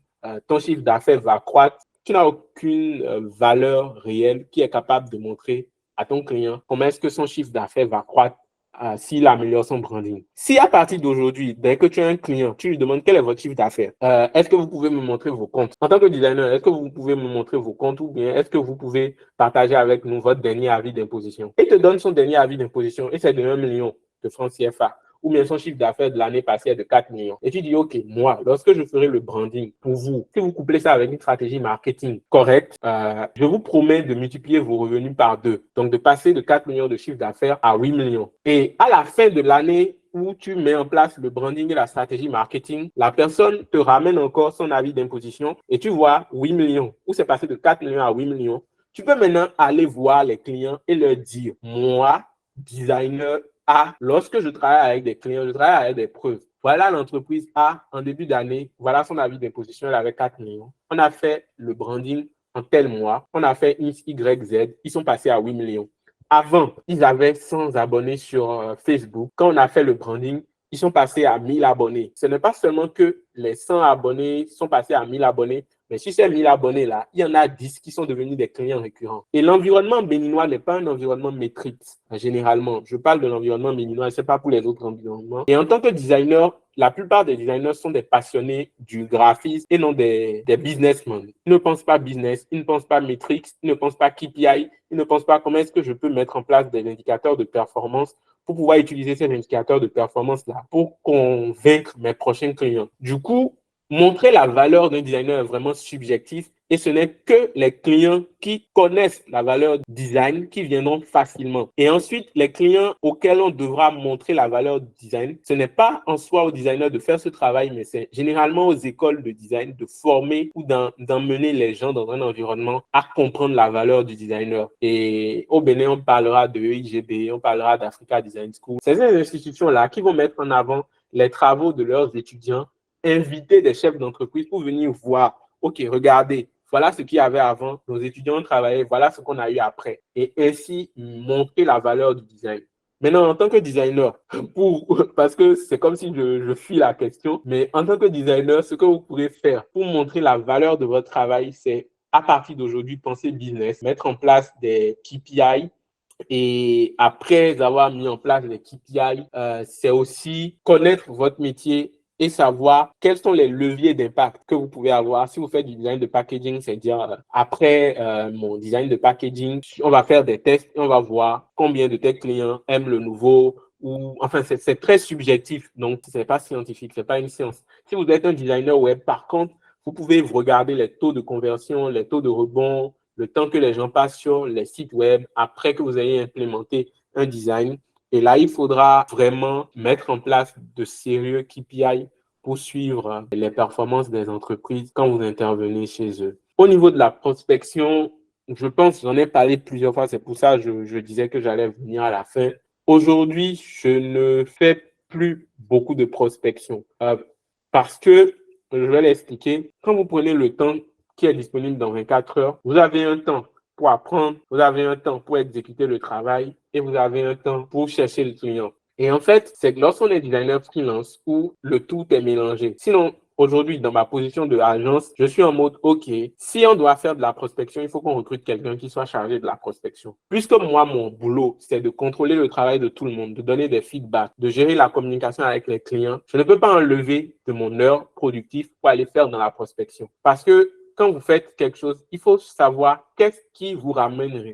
ton chiffre d'affaires va croître. Tu n'as aucune valeur réelle qui est capable de montrer à ton client comment est-ce que son chiffre d'affaires va croître s'il améliore son branding. Si à partir d'aujourd'hui, dès que tu as un client, tu lui demandes quel est votre chiffre d'affaires, est-ce que vous pouvez me montrer vos comptes? En tant que designer, est-ce que vous pouvez me montrer vos comptes ou bien est-ce que vous pouvez partager avec nous votre dernier avis d'imposition? Il te donne son dernier avis d'imposition et c'est de 1 million de francs CFA. Ou bien son chiffre d'affaires de l'année passée est de 4 millions. Et tu dis, OK, moi, lorsque je ferai le branding pour vous, si vous couplez ça avec une stratégie marketing correcte, je vous promets de multiplier vos revenus par 2. Donc, de passer de 4 millions de chiffre d'affaires à 8 millions. Et à la fin de l'année où tu mets en place le branding et la stratégie marketing, la personne te ramène encore son avis d'imposition et tu vois 8 millions, où c'est passé de 4 millions à 8 millions. Tu peux maintenant aller voir les clients et leur dire, moi, designer A, lorsque je travaille avec des clients, je travaille avec des preuves. Voilà l'entreprise A, en début d'année, voilà son avis d'imposition, elle avait 4 millions. On a fait le branding en tel mois, on a fait X, Y, Z, ils sont passés à 8 millions. Avant, ils avaient 100 abonnés sur Facebook. Quand on a fait le branding, ils sont passés à 1000 abonnés. Ce n'est pas seulement que les 100 abonnés sont passés à 1000 abonnés, mais sur ces 1000 abonnés-là, il y en a 10 qui sont devenus des clients récurrents. Et l'environnement béninois n'est pas un environnement métrique, généralement. Je parle de l'environnement béninois, ce n'est pas pour les autres environnements. Et en tant que designer, la plupart des designers sont des passionnés du graphisme et non des businessmen. Ils ne pensent pas business, ils ne pensent pas métriques, ils ne pensent pas KPI, ils ne pensent pas comment est-ce que je peux mettre en place des indicateurs de performance pour pouvoir utiliser ces indicateurs de performance-là pour convaincre mes prochains clients. Du coup, montrer la valeur d'un designer est vraiment subjectif et ce n'est que les clients qui connaissent la valeur du design qui viendront facilement. Et ensuite, les clients auxquels on devra montrer la valeur du design, ce n'est pas en soi aux designers de faire ce travail, mais c'est généralement aux écoles de design de former ou d'emmener les gens dans un environnement à comprendre la valeur du designer. Et au Bénin, on parlera de EIGB, on parlera d'Africa Design School. C'est ces institutions-là qui vont mettre en avant les travaux de leurs étudiants, inviter des chefs d'entreprise pour venir voir, OK, regardez, voilà ce qu'il y avait avant, nos étudiants ont travaillé, voilà ce qu'on a eu après. Et ainsi, montrer la valeur du design. Maintenant, en tant que designer, parce que c'est comme si je fuis la question, mais en tant que designer, ce que vous pourrez faire pour montrer la valeur de votre travail, c'est à partir d'aujourd'hui, penser business, mettre en place des KPI. Et après avoir mis en place les KPI, c'est aussi connaître votre métier et savoir quels sont les leviers d'impact que vous pouvez avoir. Si vous faites du design de packaging, c'est-à-dire après mon design de packaging, on va faire des tests et on va voir combien de tes clients aiment le nouveau, ou enfin c'est très subjectif, donc c'est pas scientifique, c'est pas une science. Si vous êtes un designer web, par contre, vous pouvez regarder les taux de conversion, les taux de rebond, le temps que les gens passent sur les sites web après que vous ayez implémenté un design. Et là, il faudra vraiment mettre en place de sérieux KPI pour suivre les performances des entreprises quand vous intervenez chez eux. Au niveau de la prospection, je pense, j'en ai parlé plusieurs fois, c'est pour ça que je disais que j'allais venir à la fin. Aujourd'hui, je ne fais plus beaucoup de prospection parce que, je vais l'expliquer, quand vous prenez le temps qui est disponible dans 24 heures, vous avez un temps pour apprendre, vous avez un temps pour exécuter le travail et vous avez un temps pour chercher le client. Et en fait, c'est que lorsqu'on est designer freelance où le tout est mélangé. Sinon, aujourd'hui, dans ma position de agence, je suis en mode, OK, si on doit faire de la prospection, il faut qu'on recrute quelqu'un qui soit chargé de la prospection. Puisque moi, mon boulot, c'est de contrôler le travail de tout le monde, de donner des feedbacks, de gérer la communication avec les clients, je ne peux pas enlever de mon heure productive pour aller faire dans la prospection. Parce que quand vous faites quelque chose, il faut savoir qu'est-ce qui vous ramène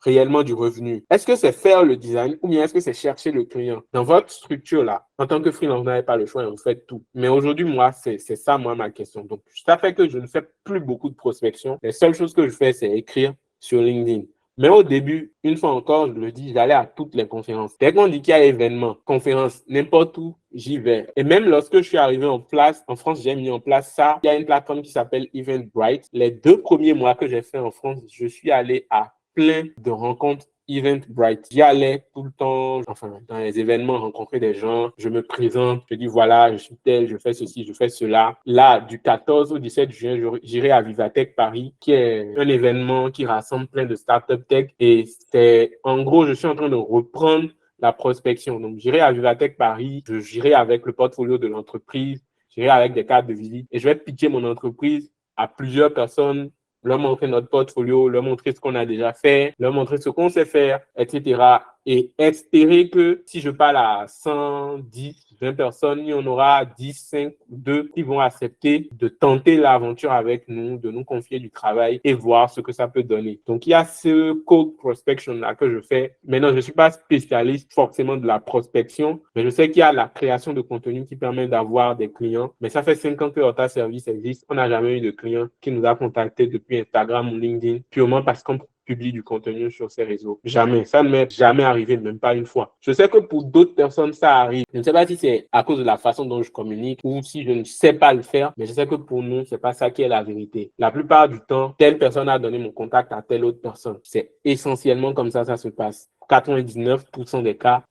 réellement du revenu. Est-ce que c'est faire le design ou bien est-ce que c'est chercher le client? Dans votre structure là, en tant que freelance, vous n'avez pas le choix et vous faites tout. Mais aujourd'hui, moi, c'est ça, moi, ma question. Donc, ça fait que je ne fais plus beaucoup de prospection. Les seules choses que je fais, c'est écrire sur LinkedIn. Mais au début, une fois encore, je le dis, j'allais à toutes les conférences. Dès qu'on dit qu'il y a événement, conférence, n'importe où, j'y vais. Et même lorsque je suis arrivé en place, en France, j'ai mis en place ça. Il y a une plateforme qui s'appelle Eventbrite. Les 2 premiers mois que j'ai fait en France, je suis allé à plein de rencontres Eventbrite. J'y allais tout le temps, enfin, dans les événements, rencontrer des gens. Je me présente, je dis voilà, je suis tel, je fais ceci, je fais cela. Là, du 14 au 17 juin, j'irai à Vivatech Paris, qui est un événement qui rassemble plein de startups tech. Et c'est, en gros, je suis en train de reprendre la prospection. Donc, j'irai à Vivatech Paris, j'irai avec le portfolio de l'entreprise, j'irai avec des cartes de visite et je vais pitcher mon entreprise à plusieurs personnes, leur montrer notre portfolio, leur montrer ce qu'on a déjà fait, leur montrer ce qu'on sait faire, etc. Et espérer que si je parle à 110, 20 personnes, il y en aura 10, 5, 2 qui vont accepter de tenter l'aventure avec nous, de nous confier du travail et voir ce que ça peut donner. Donc, il y a ce cold prospection-là que je fais. Maintenant, je ne suis pas spécialiste forcément de la prospection, mais je sais qu'il y a la création de contenu qui permet d'avoir des clients. Mais ça fait 5 ans que Horta Service existe. On n'a jamais eu de client qui nous a contacté depuis Instagram ou LinkedIn, purement parce qu'on publie du contenu sur ces réseaux. Jamais. Ça ne m'est jamais arrivé, même pas une fois. Je sais que pour d'autres personnes, ça arrive. Je ne sais pas si c'est à cause de la façon dont je communique ou si je ne sais pas le faire, mais je sais que pour nous, c'est pas ça qui est la vérité. La plupart du temps, telle personne a donné mon contact à telle autre personne. C'est essentiellement comme ça se passe. 99% des cas,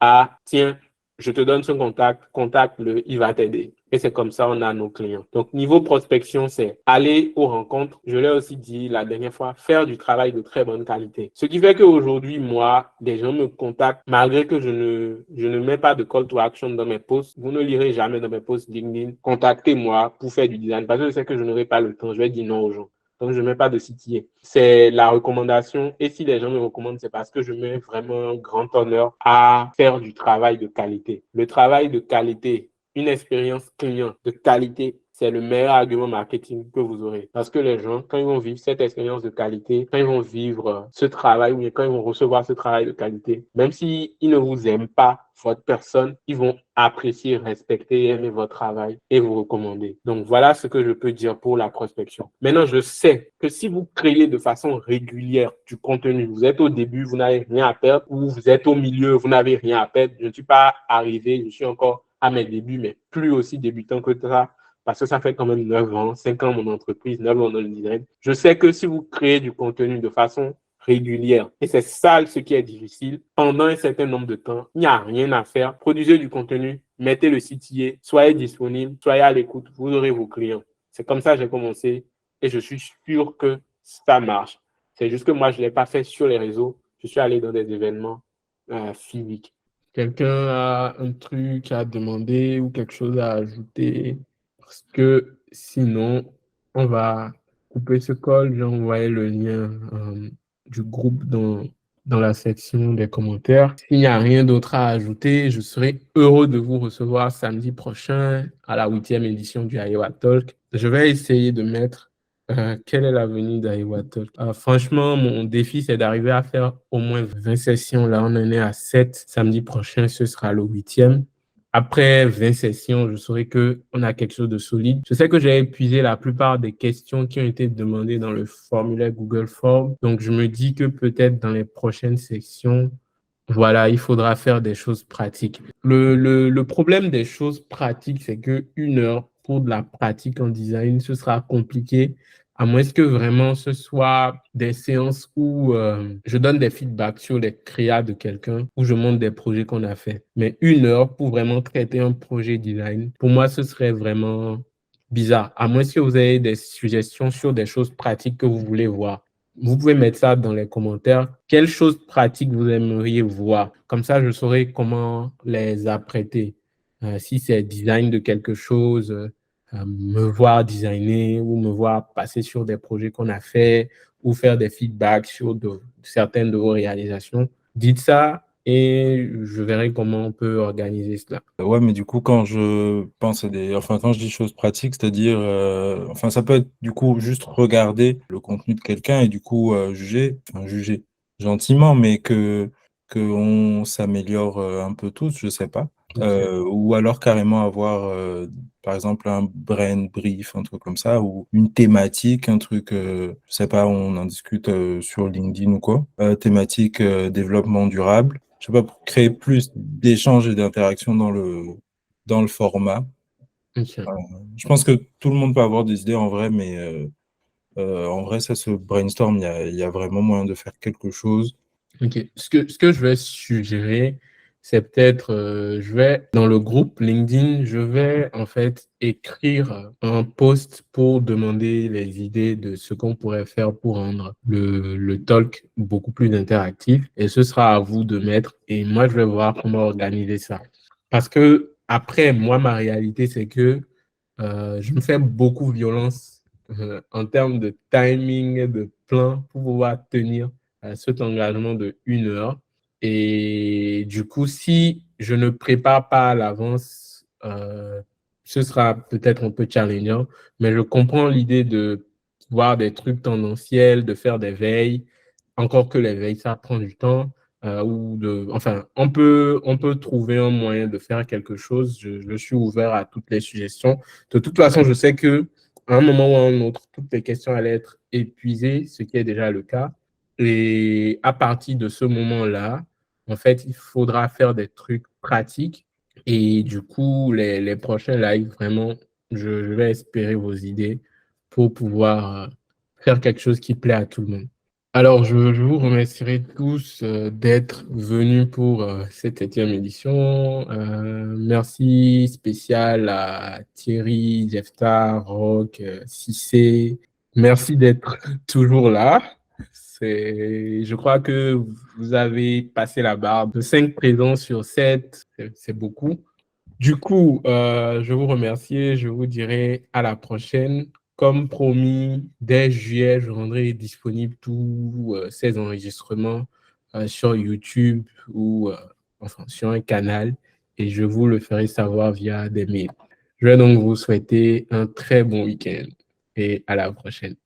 tiens, je te donne son contact, contacte-le, il va t'aider. Et c'est comme ça on a nos clients. Donc, niveau prospection, c'est aller aux rencontres. Je l'ai aussi dit la dernière fois, faire du travail de très bonne qualité. Ce qui fait qu'aujourd'hui, moi, des gens me contactent, malgré que je ne mets pas de call to action dans mes posts. Vous ne lirez jamais dans mes posts LinkedIn. Contactez-moi pour faire du design. Parce que je sais que je n'aurai pas le temps. Je vais dire non aux gens. Donc, je ne mets pas de CTA. C'est la recommandation. Et si les gens me recommandent, c'est parce que je mets vraiment un grand honneur à faire du travail de qualité. Le travail de qualité, une expérience client de qualité, c'est le meilleur argument marketing que vous aurez. Parce que les gens, quand ils vont vivre cette expérience de qualité, quand ils vont vivre ce travail ou quand ils vont recevoir ce travail de qualité, même s'ils ne vous aiment pas, votre personne, ils vont apprécier, respecter et aimer votre travail et vous recommander. Donc, voilà ce que je peux dire pour la prospection. Maintenant, je sais que si vous créez de façon régulière du contenu, vous êtes au début, vous n'avez rien à perdre, ou vous êtes au milieu, vous n'avez rien à perdre. Je ne suis pas arrivé, je suis encore à mes débuts, mais plus aussi débutant que ça, parce que ça fait quand même 9 ans, 5 ans mon entreprise, 9 ans dans le design. Je sais que si vous créez du contenu de façon régulière, et c'est ça ce qui est difficile, pendant un certain nombre de temps, il n'y a rien à faire. Produisez du contenu, mettez le CTA, soyez disponible, soyez à l'écoute, vous aurez vos clients. C'est comme ça que j'ai commencé et je suis sûr que ça marche. C'est juste que moi, je ne l'ai pas fait sur les réseaux. Je suis allé dans des événements physiques. Quelqu'un a un truc à demander ou quelque chose à ajouter? Parce que sinon, on va couper ce call. J'ai envoyé le lien du groupe dans dans la section des commentaires. S'il n'y a rien d'autre à ajouter, je serai heureux de vous recevoir samedi prochain à la 8e édition du Iowa Talk. Je vais essayer de mettre quelle est l'avenir d'Iowa Talk. Franchement, mon défi, c'est d'arriver à faire au moins 20 sessions. Là, on en est à 7. Samedi prochain, ce sera le 8e. Après 20 sessions, je saurai qu'on a quelque chose de solide. Je sais que j'ai épuisé la plupart des questions qui ont été demandées dans le formulaire Google Form. Donc, je me dis que peut-être dans les prochaines sections, voilà, il faudra faire des choses pratiques. Le problème des choses pratiques, c'est que 1 heure pour de la pratique en design, ce sera compliqué, à moins que vraiment ce soit des séances où je donne des feedbacks sur les créas de quelqu'un, où je montre des projets qu'on a fait. Mais 1 heure pour vraiment traiter un projet design, pour moi, ce serait vraiment bizarre, à moins que vous ayez des suggestions sur des choses pratiques que vous voulez voir. Vous pouvez mettre ça dans les commentaires. Quelles choses pratiques vous aimeriez voir? Comme ça, je saurai comment les apprêter. Si c'est design de quelque chose, me voir designer ou me voir passer sur des projets qu'on a fait ou faire des feedbacks sur certaines de vos réalisations. Dites ça et je verrai comment on peut organiser cela. Ouais, mais du coup, quand je pense enfin, quand je dis choses pratiques, c'est-à-dire, enfin, ça peut être du coup juste regarder le contenu de quelqu'un et du coup juger gentiment, mais que on s'améliore un peu tous, je sais pas. Ok. Ou alors carrément avoir, par exemple, un brain brief, un truc comme ça, ou une thématique, un truc, je sais pas, on en discute sur LinkedIn ou quoi, thématique développement durable. Je sais pas, pour créer plus d'échanges et d'interactions dans le format. Ok. Euh, je pense que tout le monde peut avoir des idées en vrai, mais en vrai, ça se brainstorm, il y a vraiment moyen de faire quelque chose. Ok. Ce que je vais suggérer, c'est peut-être, je vais, dans le groupe LinkedIn, je vais en fait écrire un post pour demander les idées de ce qu'on pourrait faire pour rendre le talk beaucoup plus interactif. Et ce sera à vous de mettre. Et moi, je vais voir comment organiser ça. Parce que après, moi, ma réalité, c'est que je me fais beaucoup violence en termes de timing, de plan pour pouvoir tenir cet engagement de 1 heure. Et du coup, si je ne prépare pas à l'avance, ce sera peut-être un peu challengeant, mais je comprends l'idée de voir des trucs tendanciels, de faire des veilles, encore que les veilles, ça prend du temps. Enfin, on peut trouver un moyen de faire quelque chose. Je suis ouvert à toutes les suggestions. De toute façon, je sais que à un moment ou à un autre, toutes les questions allaient être épuisées, ce qui est déjà le cas. Et à partir de ce moment-là, en fait, il faudra faire des trucs pratiques. Et du coup, les prochains lives, vraiment, je vais espérer vos idées pour pouvoir faire quelque chose qui plaît à tout le monde. Alors, je vous remercierai tous d'être venus pour cette 7e édition. Merci spécial à Thierry, Jefta, Rock, Cissé. Merci d'être toujours là. Je crois que vous avez passé la barre de 5 présents sur 7. C'est beaucoup. Du coup, je vous remercie et je vous dirai à la prochaine. Comme promis, dès juillet, je rendrai disponible tous ces enregistrements sur YouTube ou enfin, sur un canal et je vous le ferai savoir via des mails. Je vais donc vous souhaiter un très bon week-end et à la prochaine.